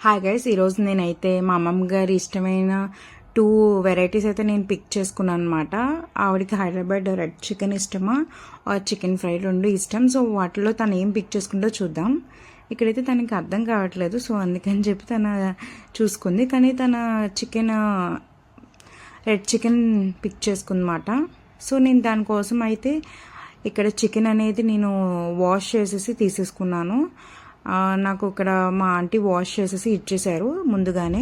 Hi guys, ఈరోజు నేనైతే మా అమ్మమ్మ గారి ఇష్టమైన 2 వెరైటీస్ అయితే నేను పిక్ చేసుకున్నాను అనమాట. ఆవిడకి హైదరాబాద్ రెడ్ చికెన్ ఇష్టమా చికెన్ ఫ్రై రెండు ఇష్టం. సో వాటిలో తను ఏం పిక్ చేసుకుంటో చూద్దాం. ఇక్కడైతే తనకి అర్థం కావట్లేదు, సో అందుకని చెప్పి తన చూసుకుంది. కానీ తన రెడ్ చికెన్ పిక్ చేసుకుందన్నమాట. సో నేను దానికోసం అయితే ఇక్కడ చికెన్ అనేది నేను వాష్ చేసేసి తీసేసుకున్నాను. నాకు ఇక్కడ మా ఆంటీ వాష్ చేసేసి ఇచ్చేసారు ముందుగానే.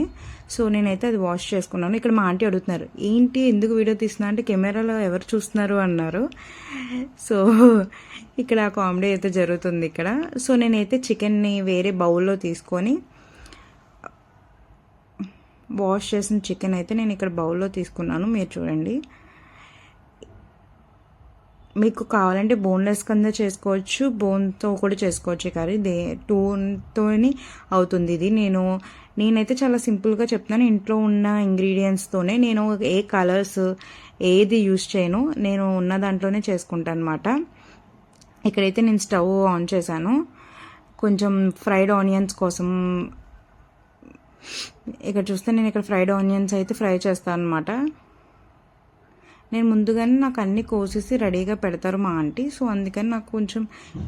సో నేనైతే అది వాష్ చేసుకున్నాను. ఇక్కడ మా ఆంటీ అడుగుతున్నారు, ఏంటి ఎందుకు వీడియో తీస్తున్నా అంటే కెమెరాలో ఎవరు చూస్తున్నారు అన్నారు. సో ఇక్కడ కామెడీ అయితే జరుగుతుంది ఇక్కడ. సో నేనైతే చికెన్ని వేరే బౌల్లో తీసుకొని వాష్ చేసిన చికెన్ అయితే నేను ఇక్కడ బౌల్లో తీసుకున్నాను. మీరు చూడండి, మీకు కావాలంటే బోన్లెస్ కింద చేసుకోవచ్చు, బోన్తో కూడా చేసుకోవచ్చు. కర్రీ 2తోని అవుతుంది ఇది. నేనైతే చాలా సింపుల్గా చెప్తున్నాను. ఇంట్లో ఉన్న ఇంగ్రీడియంట్స్తోనే నేను ఏ కలర్స్ ఏది యూజ్ చేయను, నేను ఉన్న దాంట్లోనే చేసుకుంటాను అనమాట. ఇక్కడైతే నేను స్టవ్ ఆన్ చేశాను కొంచెం ఫ్రైడ్ ఆనియన్స్ కోసం. ఇక్కడ చూస్తే నేను ఇక్కడ ఫ్రైడ్ ఆనియన్స్ అయితే ఫ్రై చేస్తాను అనమాట. నేను ముందుగానే నాకు అన్నీ కోసేసి రెడీగా పెడతారు మా ఆంటీ. సో అందుకని నాకు కొంచెం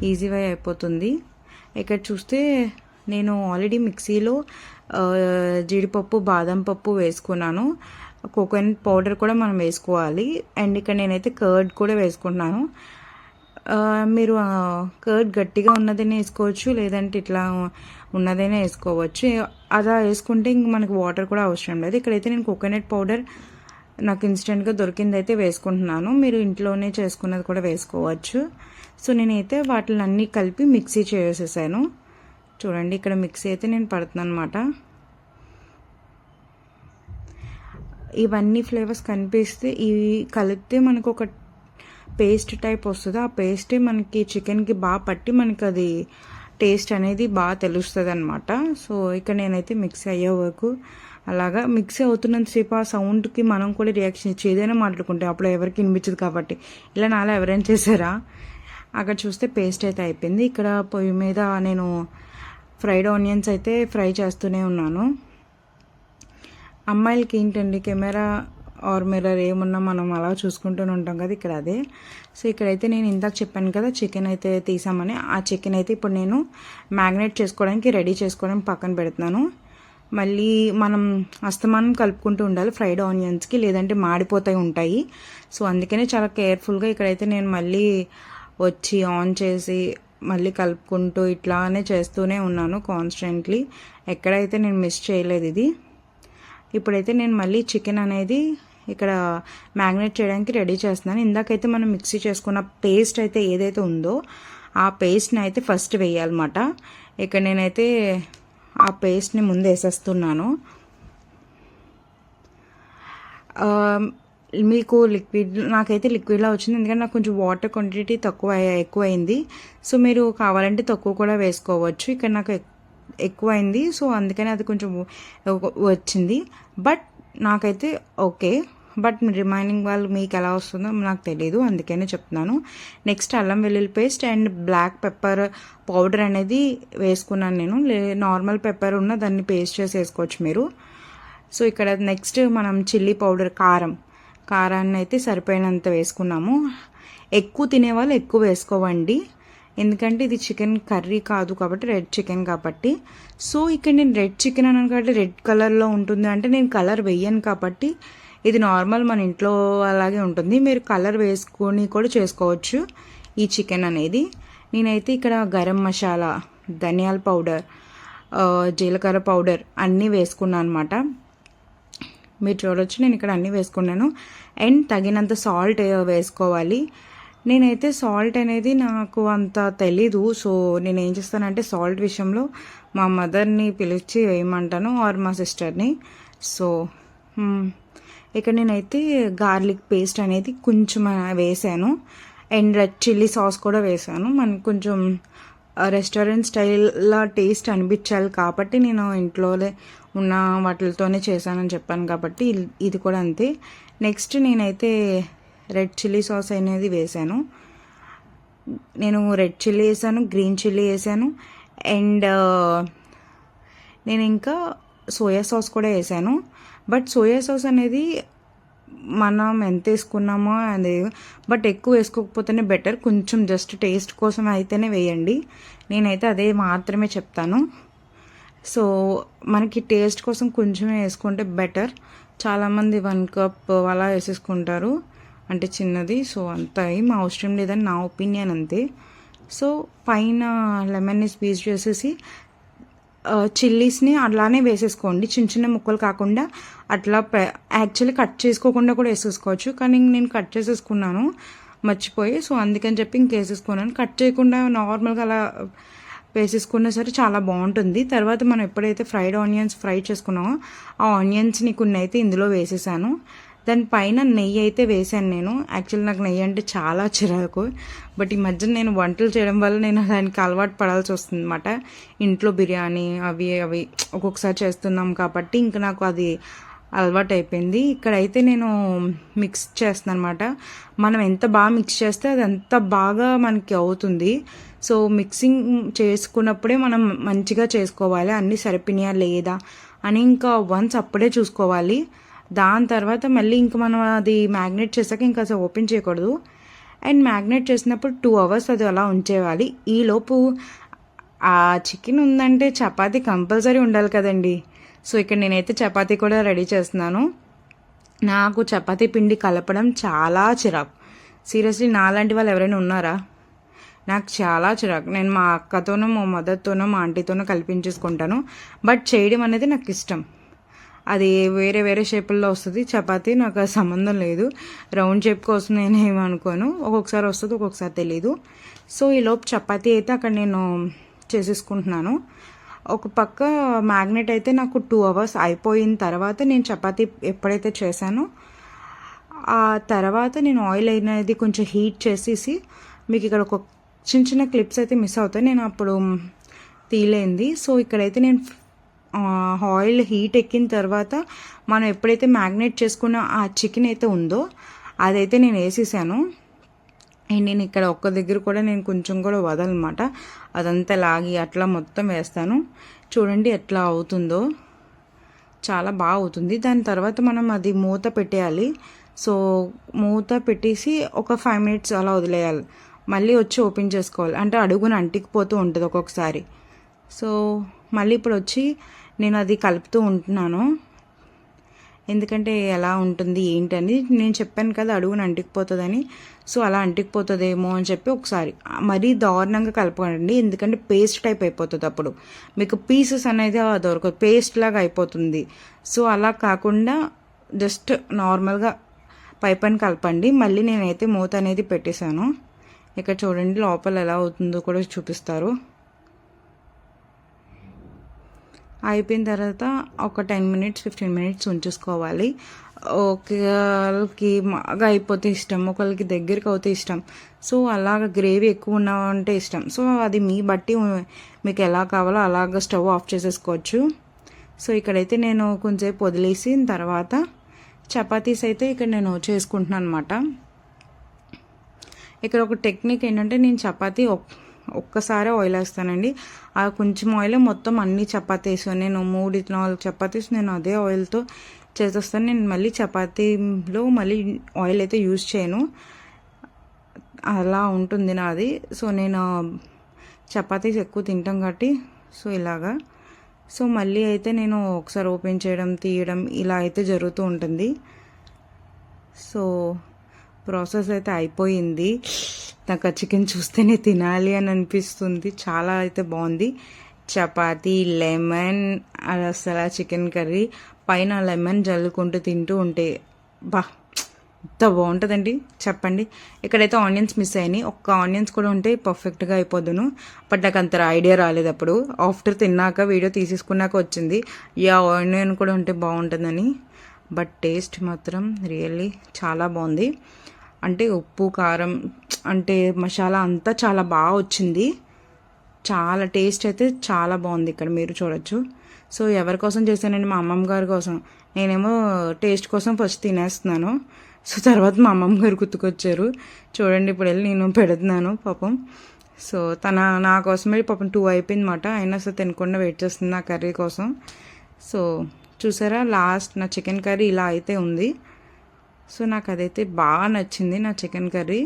ఈజీగా అయిపోతుంది. ఇక్కడ చూస్తే నేను ఆల్రెడీ మిక్సీలో జీడిపప్పు బాదం పప్పు వేసుకున్నాను. కోకోనట్ పౌడర్ కూడా మనం వేసుకోవాలి. అండ్ ఇక్కడ నేనైతే కర్డ్ కూడా వేసుకుంటున్నాను. మీరు కర్డ్ గట్టిగా ఉన్నదైనా వేసుకోవచ్చు, లేదంటే ఇట్లా ఉన్నదైనా వేసుకోవచ్చు. అలా వేసుకుంటే ఇంక మనకు వాటర్ కూడా అవసరం లేదు. ఇక్కడైతే నేను కోకోనట్ పౌడర్ నాకు ఇన్స్టెంట్గా దొరికింది అయితే వేసుకుంటున్నాను. మీరు ఇంట్లోనే చేసుకున్నది కూడా వేసుకోవచ్చు. సో నేనైతే వాటిని అన్నీ కలిపి మిక్సీ చేసేసాను. చూడండి, ఇక్కడ మిక్సీ అయితే నేను పడుతున్నాను అనమాట. ఇవన్నీ ఫ్లేవర్స్ కనిపిస్తే ఇవి కలిపితే మనకు ఒక పేస్ట్ టైప్ వస్తుంది. ఆ పేస్టే మనకి చికెన్కి బాగా పట్టి మనకి అది టేస్ట్ అనేది బాగా తెలుస్తుంది అనమాట. సో ఇక్కడ నేనైతే మిక్సీ అయ్యే వరకు అలాగా మిక్సీ అవుతున్నంతసేపు ఆ సౌండ్కి మనం కూడా రియాక్షన్ ఇచ్చి ఏదైనా మాట్లాడుకుంటే అప్పుడు ఎవరికి వినిపించదు కాబట్టి. ఇలా నాలా ఎవరైనా చేశారా? అక్కడ చూస్తే పేస్ట్ అయితే అయిపోయింది. ఇక్కడ పొయ్యి మీద నేను ఫ్రైడ్ ఆనియన్స్ అయితే ఫ్రై చేస్తూనే ఉన్నాను. అమ్మాయిలకి ఏంటండి, కెమెరా ఆర్ మిర్రర్ ఏమున్నా మనం అలా చూసుకుంటూనే ఉంటాం కదా, ఇక్కడ అదే. సో ఇక్కడైతే నేను ఇందాక చెప్పాను కదా చికెన్ అయితే తీసామని, ఆ చికెన్ అయితే ఇప్పుడు నేను మ్యాగ్నేట్ చేసుకోవడానికి రెడీ చేసుకోవడానికి పక్కన పెడుతున్నాను. మళ్ళీ మనం అస్తమానం కలుపుకుంటూ ఉండాలి ఫ్రైడ్ ఆనియన్స్కి, లేదంటే మాడిపోతాయి ఉంటాయి. సో అందుకనే చాలా కేర్ఫుల్గా ఇక్కడైతే నేను మళ్ళీ వచ్చి ఆన్ చేసి మళ్ళీ కలుపుకుంటూ ఇట్లానే చేస్తూనే ఉన్నాను కాన్స్టెంట్లీ. ఎక్కడైతే నేను మిస్ చేయలేదు ఇది. ఇప్పుడైతే నేను మళ్ళీ చికెన్ అనేది ఇక్కడ మ్యాగ్నేట్ చేయడానికి రెడీ చేస్తున్నాను. ఇందాకైతే మనం మిక్సీ చేసుకున్న పేస్ట్ అయితే ఏదైతే ఉందో ఆ పేస్ట్ని అయితే ఫస్ట్ వేయాలన్నమాట. ఇక్కడ నేనైతే ఆ పేస్ట్ని ముందు వేసేస్తున్నాను. మీకు నాకైతే లిక్విడ్లా వచ్చింది, ఎందుకంటే నాకు కొంచెం వాటర్ క్వాంటిటీ ఎక్కువైంది. సో మీరు కావాలంటే తక్కువ కూడా వేసుకోవచ్చు. ఇక్కడ నాకు ఎక్కువైంది, సో అందుకని అది కొంచెం వచ్చింది. బట్ నాకైతే ఓకే. బట్ రిమైనింగ్ వాళ్ళు మీకు ఎలా వస్తుందో నాకు తెలియదు, అందుకనే చెప్తున్నాను. నెక్స్ట్ అల్లం వెల్లుల్లి paste and black pepper powder అనేది వేసుకున్నాను నేను. నార్మల్ పెప్పర్ ఉన్న దాన్ని పేస్ట్ చేసి వేసుకోవచ్చు మీరు. సో ఇక్కడ నెక్స్ట్ మనం చిల్లీ పౌడర్ కారాన్ని అయితే సరిపోయినంత వేసుకున్నాము. ఎక్కువ తినేవాళ్ళు ఎక్కువ వేసుకోవండి, ఎందుకంటే ఇది చికెన్ కర్రీ కాదు కాబట్టి, రెడ్ చికెన్ కాబట్టి. సో ఇక్కడ నేను రెడ్ చికెన్ అన్నాను కాబట్టి రెడ్ కలర్లో ఉంటుంది అంటే నేను కలర్ వేయను కాబట్టి ఇది నార్మల్ మన ఇంట్లో అలాగే ఉంటుంది. మీరు కలర్ వేసుకొని కూడా చేసుకోవచ్చు ఈ చికెన్ అనేది. నేనైతే ఇక్కడ గరం మసాలా, ధనియాల పౌడర్, జీలకర్ర పౌడర్ అన్నీ వేసుకున్నాను అనమాట. మీరు చూడవచ్చు నేను ఇక్కడ అన్నీ వేసుకున్నాను. అండ్ తగినంత సాల్ట్ వేసుకోవాలి. నేనైతే సాల్ట్ అనేది నాకు అంత తెలీదు. సో నేను ఏం చేస్తానంటే సాల్ట్ విషయంలో మా మదర్ని పిలిచి వేయమంటాను ఆర్ మా సిస్టర్ని. సో ఇక్కడ నేనైతే గార్లిక్ పేస్ట్ అనేది కొంచెం వేసాను. అండ్ రెడ్ చిల్లీ సాస్ కూడా వేసాను. మనకు కొంచెం రెస్టారెంట్ స్టైల్లో టేస్ట్ అనిపించాలి కాబట్టి నేను ఇంట్లో ఉన్న వాటితోనే చేశానని చెప్పాను కాబట్టి ఇది కూడా అంతే. నెక్స్ట్ నేనైతే రెడ్ చిల్లీ సాస్ అనేది వేసాను. నేను రెడ్ చిల్లీ వేసాను, గ్రీన్ చిల్లీ వేసాను, అండ్ నేను ఇంకా సోయా సాస్ కూడా వేసాను. బట్ సోయా సాస్ అనేది మనం ఎంత వేసుకున్నామో అది, బట్ ఎక్కువ వేసుకోకపోతేనే బెటర్. కొంచెం జస్ట్ టేస్ట్ కోసం అయితేనే వేయండి. నేనైతే అదే మాత్రమే చెప్తాను. సో మనకి టేస్ట్ కోసం కొంచెమే వేసుకుంటే బెటర్. చాలామంది 1 కప్ అలా వేసేసుకుంటారు, అంటే చిన్నది. సో అంత ఏం అవసరం లేదని నా ఒపీనియన్, అంతే. సో పైన లెమన్ని స్క్వీజ్ చేసేసి చిల్లీస్ని అలానే వేసేసుకోండి, చిన్న చిన్న ముక్కలు కాకుండా. అట్లా యాక్చువల్లీ కట్ చేసుకోకుండా కూడా వేసేసుకోవచ్చు, కానీ నేను కట్ చేసేసుకున్నాను మర్చిపోయి. సో అందుకని చెప్పి ఇంకేసేసుకున్నాను. కట్ చేయకుండా నార్మల్గా అలా వేసేసుకున్నా సరే చాలా బాగుంటుంది. తర్వాత మనం ఎప్పుడైతే ఫ్రైడ్ ఆనియన్స్ ఫ్రై చేసుకున్నామో ఆ ఆనియన్స్ని కొన్ని అయితే ఇందులో వేసేసాను. దానిపైన నెయ్యి అయితే వేసాను నేను. యాక్చువల్లీ నాకు నెయ్యి అంటే చాలా చిరాకు, బట్ ఈ మధ్య నేను వంటలు చేయడం వల్ల నేను దానికి అలవాటు పడాల్సి వస్తుంది అనమాట. ఇంట్లో బిర్యానీ అవి ఒక్కొక్కసారి చేస్తున్నాం కాబట్టి ఇంకా నాకు అది అలవాటు అయిపోయింది. ఇక్కడైతే నేను మిక్స్ చేస్తున్నాను అనమాట. మనం ఎంత బాగా మిక్స్ చేస్తే అది అంత బాగా మనకి అవుతుంది. సో మిక్సింగ్ చేసుకున్నప్పుడే మనం మంచిగా చేసుకోవాలి, అన్నీ సరిపోయినాయా లేదా అని ఇంకా వన్స్ అప్పుడే చూసుకోవాలి. దాని తర్వాత మళ్ళీ ఇంకా మనం అది మ్యాగ్నేట్ చేసాక ఇంకా అసలు ఓపెన్ చేయకూడదు. అండ్ మ్యాగ్నేట్ చేసినప్పుడు 2 hours అది అలా ఉంచేయాలి. ఈలోపు ఆ చికెన్ ఉందంటే చపాతీ కంపల్సరీ ఉండాలి కదండి. సో ఇక్కడ నేనైతే చపాతీ కూడా రెడీ చేస్తున్నాను. నాకు చపాతీ పిండి కలపడం చాలా చిరాకు. సీరియస్లీ నాలాంటి వాళ్ళు ఎవరైనా ఉన్నారా? నాకు చాలా చిరాకు. నేను మా అక్కతోనో మా మదర్తోనో మా ఆంటీతోనో కల్పించేసుకుంటాను, బట్ చేయడం అనేది నాకు ఇష్టం. అది వేరే వేరే షేపుల్లో వస్తుంది చపాతీ, నాకు ఆ సంబంధం లేదు. రౌండ్ షేప్ కోసం నేను ఏమనుకోను, ఒక్కొక్కసారి వస్తుంది ఒక్కొక్కసారి తెలీదు. సో ఈలోపు చపాతీ అయితే అక్కడ నేను చేసేసుకుంటున్నాను. ఒక పక్క మ్యాగ్నెట్ అయితే నాకు 2 hours అయిపోయిన తర్వాత నేను చపాతీ ఎప్పుడైతే చేశానో ఆ తర్వాత నేను ఆయిల్ అనేది కొంచెం హీట్ చేసేసి, మీకు ఇక్కడ ఒక చిన్న చిన్న క్లిప్స్ అయితే మిస్ అవుతాయి, నేను అప్పుడు తీలేంది. సో ఇక్కడైతే నేను ఆయిల్ హీట్ ఎక్కిన తర్వాత మనం ఎప్పుడైతే మ్యాగ్నేట్ చేసుకున్న ఆ చికెన్ అయితే ఉందో అదైతే నేను వేసేసాను. అండ్ నేను ఇక్కడ ఒక్క దగ్గర కూడా నేను కొంచెం కూడా వదలనమాట, అదంతా లాగి అట్లా మొత్తం వేస్తాను. చూడండి ఎట్లా అవుతుందో, చాలా బాగా అవుతుంది. దాని తర్వాత మనం అది మూత పెట్టేయాలి. సో మూత పెట్టేసి ఒక 5 minutes అలా వదిలేయాలి. మళ్ళీ వచ్చి ఓపెన్ చేసుకోవాలి, అంటే అడుగున అంటికిపోతూ ఉంటుంది ఒక్కొక్కసారి. సో మళ్ళీ ఇప్పుడు వచ్చి నేను అది కలుపుతూ ఉంటున్నాను, ఎందుకంటే ఎలా ఉంటుంది ఏంటని నేను చెప్పాను కదా అడుగున అంటికిపోతుందని. సో అలా అంటికిపోతుందేమో అని చెప్పి ఒకసారి మరీ దారుణంగా కలపకండి, ఎందుకంటే పేస్ట్ టైప్ అయిపోతుంది, అప్పుడు మీకు పీసెస్ అనేది దొరకదు, పేస్ట్ లాగా అయిపోతుంది. సో అలా కాకుండా జస్ట్ నార్మల్గా పైపని కలపండి. మళ్ళీ నేనైతే మూత అనేది పెట్టేశాను. ఇక్కడ చూడండి లోపల ఎలా అవుతుందో కూడా చూపిస్తారు. అయిపోయిన తర్వాత ఒక 10 minutes 15 minutes ఉంచేసుకోవాలి. ఒకరికి బాగా అయిపోతే ఇష్టం, ఒకరికి దగ్గరికి అవుతే ఇష్టం. సో అలాగ గ్రేవీ ఎక్కువ ఉన్నామంటే ఇష్టం. సో అది మీ బట్టి మీకు ఎలా కావాలో అలాగ స్టవ్ ఆఫ్ చేసేసుకోవచ్చు. సో ఇక్కడైతే నేను కొంచెంసేపు వదిలేసిన తర్వాత చపాతీస్ అయితే ఇక్కడ నేను చేసుకుంటున్నాను అనమాట. ఇక్కడ ఒక టెక్నిక్ ఏంటంటే నేను చపాతీ ఒక్కసారి ఆయిల్ వేస్తానండి. ఆ కొంచెం ఆయిల్ మొత్తం అన్ని చపాతీస్, నేను 3-4 చపాతీస్ నేను అదే ఆయిల్తో చేసేస్తాను. నేను మళ్ళీ చపాతీలో మళ్ళీ ఆయిల్ అయితే యూజ్ చేయను, అలా ఉంటుంది నాది. సో నేను చపాతీస్ ఎక్కువ తింటాం కాబట్టి సో ఇలాగా. సో మళ్ళీ అయితే నేను ఒకసారి ఓపెన్ చేయడం తీయడం ఇలా అయితే జరుగుతూ ఉంటుంది. సో ప్రాసెస్ అయితే అయిపోయింది. నాకు ఆ చికెన్ చూస్తేనే తినాలి అని అనిపిస్తుంది, చాలా అయితే బాగుంది. చపాతీ, లెమన్, అసలు చికెన్ కర్రీ పైన లెమన్ జల్లుకుంటూ తింటూ ఉంటే బా ఎంత బాగుంటుందండి చెప్పండి. ఇక్కడైతే ఆనియన్స్ మిస్ అయినాయి, ఒక్క ఆనియన్స్ కూడా ఉంటే పర్ఫెక్ట్గా అయిపోదును. బట్ నాకు అంత ఐడియా రాలేదు అప్పుడు, ఆఫ్టర్ తిన్నాక వీడియో తీసేసుకున్నాక వచ్చింది ఆనియన్ కూడా ఉంటే బాగుంటుందని. బట్ టేస్ట్ మాత్రం రియల్లీ చాలా బాగుంది. అంటే ఉప్పు కారం అంటే మసాలా అంతా చాలా బాగా వచ్చింది, చాలా టేస్ట్ అయితే చాలా బాగుంది. ఇక్కడ మీరు చూడొచ్చు. సో ఎవరి కోసం చేశానండి? మా అమ్మమ్మ గారి కోసం. నేనేమో టేస్ట్ కోసం ఫస్ట్ తినేస్తున్నాను, సో తర్వాత మా అమ్మమ్మ గారు గుర్తుకొచ్చారు. చూడండి ఇప్పుడు వెళ్ళి నేను పెడుతున్నాను పాపం. సో నా కోసమే పాపం 2 అయిపోయిందన్నమాట. అయినా సో తినకుండా వెయిట్ చేస్తుంది నా కర్రీ కోసం. సో చూసారా లాస్ట్ నా చికెన్ కర్రీ ఇలా అయితే ఉంది. సో నాకు అదైతే బాగా నచ్చింది నా చికెన్ కర్రీ.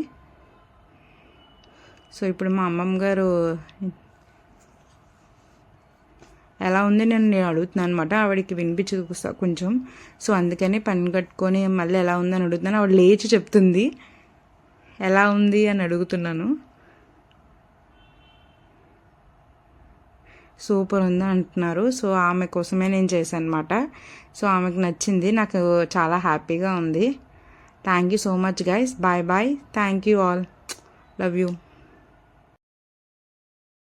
సో ఇప్పుడు మా అమ్మమ్మ గారు ఎలా ఉంది నేను అడుగుతున్నాను అనమాట. ఆవిడకి వినిపించదు కొంచెం. సో అందుకని పని కట్టుకొని మళ్ళీ ఎలా ఉందని అడుగుతున్నాను. ఆవిడ లేచి చెప్తుంది ఎలా ఉంది అని అడుగుతున్నాను. సూపర్ ఉంది అంటున్నారు. సో ఆమె కోసమే నేను చేశాను అనమాట. సో ఆమెకు నచ్చింది, నాకు చాలా హ్యాపీగా ఉంది. Thank you so much guys. Bye bye. Thank you all. Love you.